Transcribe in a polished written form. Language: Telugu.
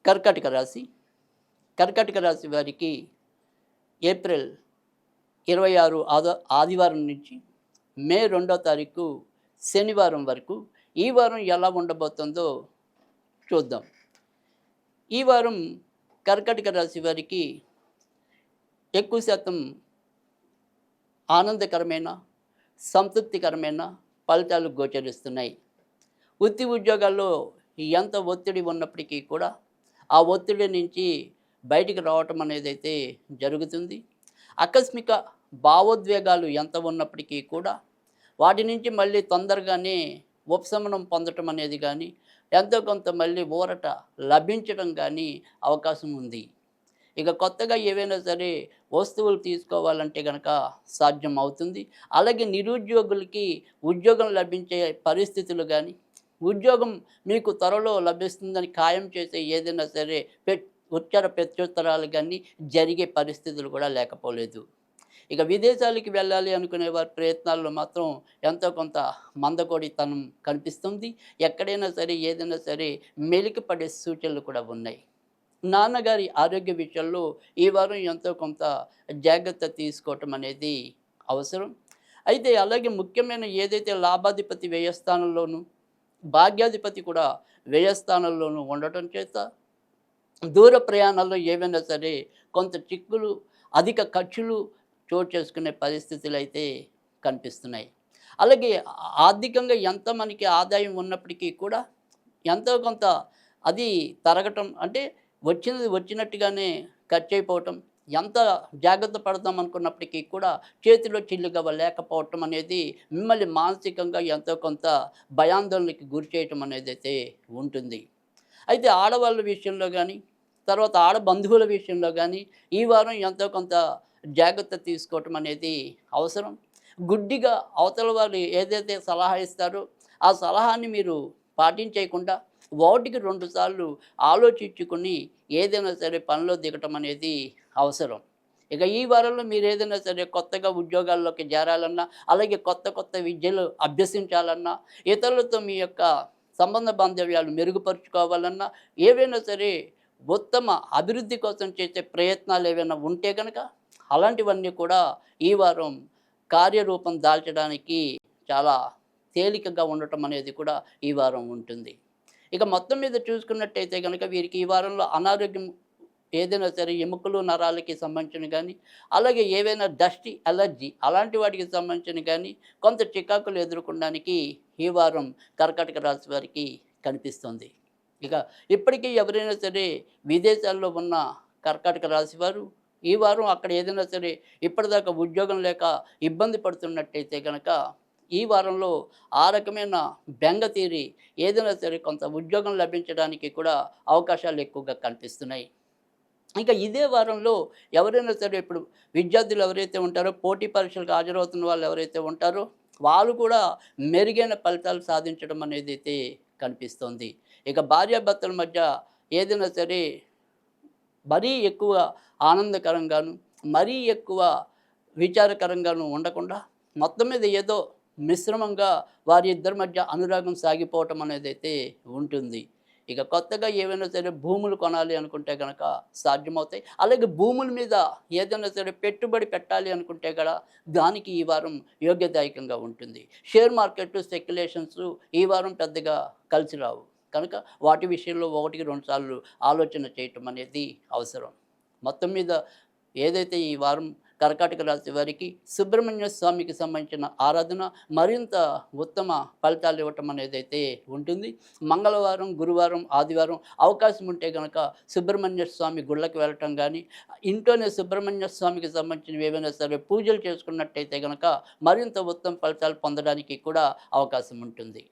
కర్కాటక రాశి. కర్కాటక రాశి వారికి ఏప్రిల్ 26 ఆదివారం నుంచి మే 2వ తారీఖు శనివారం వరకు ఈ వారం ఎలా ఉండబోతుందో చూద్దాం. ఈ వారం కర్కాటక రాశి వారికి ఎక్కువ శాతం ఆనందకరమైన, సంతృప్తికరమైన ఫలితాలు గోచరిస్తున్నాయి. వృత్తి ఉద్యోగాల్లో ఎంత ఒత్తిడి ఉన్నప్పటికీ కూడా ఆ ఒత్తిడి నుంచి బయటికి రావటం అనేదైతే జరుగుతుంది. ఆకస్మిక భావోద్వేగాలు ఎంత ఉన్నప్పటికీ కూడా వాటి నుంచి మళ్ళీ తొందరగానే ఉపశమనం పొందటం అనేది కానీ, ఎంతో కొంత మళ్ళీ ఊరట లభించడం కానీ అవకాశం ఉంది. ఇక కొత్తగా ఏవైనా సరే వస్తువులు తీసుకోవాలంటే గనక సాధ్యం అవుతుంది. అలాగే నిరుద్యోగులకి ఉద్యోగం లభించే పరిస్థితులు గానీ, ఉద్యోగం మీకు త్వరలో లభిస్తుందని ఖాయం చేసే ఏదైనా సరే ప్రత్యుత్తరాలు గానీ జరిగే పరిస్థితులు కూడా లేకపోలేదు. ఇక విదేశాలకి వెళ్ళాలి అనుకునే వారి ప్రయత్నాల్లో మాత్రం ఎంతో కొంత మందకొడితనం కనిపిస్తుంది. ఎక్కడైనా సరే ఏదైనా సరే మెలికపడే సూచనలు కూడా ఉన్నాయి. నాన్నగారి ఆరోగ్య విషయంలో ఈ వారం ఎంతో కొంత జాగ్రత్త తీసుకోవటం అనేది అవసరం. అయితే అలాగే ముఖ్యమైన ఏదైతే లాభాధిపతి వ్యయస్థానంలోను, భాగ్యాధిపతి కూడా వ్యయస్థానంలోనూ ఉండటం చేత దూర ప్రయాణాల్లో ఏవైనా సరే కొంత చిక్కులు, అధిక ఖర్చులు చోటు చేసుకునే పరిస్థితులు అయితే కనిపిస్తున్నాయి. అలాగే ఆర్థికంగా ఎంత మనకి ఆదాయం ఉన్నప్పటికీ కూడా ఎంతో కొంత అది తరగటం అంటే వచ్చినది వచ్చినట్టుగానే ఖర్చయిపోవటం, ఎంత జాగ్రత్త పడదాం అనుకున్నప్పటికీ కూడా చేతిలో చిల్లుగవ్వ లేకపోవటం అనేది మిమ్మల్ని మానసికంగా ఎంతో కొంత భయాందోళనకి గురి చేయటం అనేదైతే ఉంటుంది. అయితే ఆడవాళ్ళ విషయంలో కానీ, తర్వాత ఆడ బంధువుల విషయంలో కానీ ఈ వారం ఎంతో కొంత జాగ్రత్త తీసుకోవటం అనేది అవసరం. గుడ్డిగా అవతల వాళ్ళు ఏదైతే సలహా ఇస్తారో ఆ సలహాని మీరు పాటించేయకుండా ఒకటికి 2 సార్లు ఆలోచించుకొని ఏదైనా సరే పనిలో దిగటం అనేది అవసరం. ఇక ఈ వారంలో మీరు ఏదైనా సరే కొత్తగా ఉద్యోగాల్లోకి చేరాలన్నా, అలాగే కొత్త కొత్త విద్యలు అభ్యసించాలన్నా, ఇతరులతో మీ యొక్క సంబంధ బాంధవ్యాలు మెరుగుపరుచుకోవాలన్నా, ఏవైనా సరే ఉత్తమ అభివృద్ధి కోసం చేసే ప్రయత్నాలు ఏవైనా ఉంటే గనక అలాంటివన్నీ కూడా ఈ వారం కార్యరూపం దాల్చడానికి చాలా తేలికగా ఉండటం అనేది కూడా ఈ వారం ఉంటుంది. ఇక మొత్తం మీద చూసుకున్నట్టయితే గనక వీరికి ఈ వారంలో అనారోగ్యం ఏదైనా సరే ఎముకలు, నరాలకి సంబంధించిన కానీ, అలాగే ఏవైనా డస్ట్ అలర్జీ అలాంటి వాటికి సంబంధించిన కానీ కొంత చికాకులు ఎదుర్కొనడానికి ఈ వారం కర్కాటక రాశి వారికి కనిపిస్తుంది. ఇక ఇప్పటికీ ఎవరైనా సరే విదేశాల్లో ఉన్న కర్కాటక రాశి వారు ఈ వారం అక్కడ ఏదైనా సరే ఇప్పటిదాకా ఉద్యోగం లేక ఇబ్బంది పడుతున్నట్టయితే కనుక ఈ వారంలో ఆ రకమైన బెంగ తీరి ఏదైనా సరే కొంత ఉద్యోగం లభించడానికి కూడా అవకాశాలు ఎక్కువగా కనిపిస్తున్నాయి. ఇంకా ఇదే వారంలో ఎవరైనా సరే ఇప్పుడు విద్యార్థులు ఎవరైతే ఉంటారో, పోటీ పరీక్షలకు హాజరవుతున్న వాళ్ళు ఎవరైతే ఉంటారో వాళ్ళు కూడా మెరుగైన ఫలితాలు సాధించడం అనేది అయితే కనిపిస్తుంది. ఇక భార్యాభర్తల మధ్య ఏదైనా సరే మరీ ఎక్కువ ఆనందకరంగాను, మరీ ఎక్కువ విచారకరంగాను ఉండకుండా మొత్తం మీద ఏదో మిశ్రమంగా వారి ఇద్దరి మధ్య అనురాగం సాగిపోవటం అనేదైతే ఉంటుంది. ఇక కొత్తగా ఏవైనా సరే భూములు కొనాలి అనుకుంటే గనక సాధ్యమవుతాయి. అలాగే భూముల మీద ఏదైనా సరే పెట్టుబడి పెట్టాలి అనుకుంటే కూడా దానికి ఈ వారం యోగ్యదాయకంగా ఉంటుంది. షేర్ మార్కెట్ స్పెక్యులేషన్స్ ఈ వారం పెద్దగా కలిసి రావు. కనుక వాటి విషయంలో 1-2 సార్లు ఆలోచన చేయటం అనేది అవసరం. మొత్తం మీద ఏదైతే ఈ వారం కర్కాటక రాశి వారికి సుబ్రహ్మణ్య స్వామికి సంబంధించిన ఆరాధన మరింత ఉత్తమ ఫలితాలు ఇవ్వటం అనేదైతే ఉంటుంది. మంగళవారం, గురువారం, ఆదివారం అవకాశం ఉంటే కనుక సుబ్రహ్మణ్య స్వామి గుళ్ళకి వెళ్ళటం కానీ, ఇంట్లోనే సుబ్రహ్మణ్య స్వామికి సంబంధించినవి ఏవైనా సరే పూజలు చేసుకున్నట్టయితే కనుక మరింత ఉత్తమ ఫలితాలు పొందడానికి కూడా అవకాశం ఉంటుంది.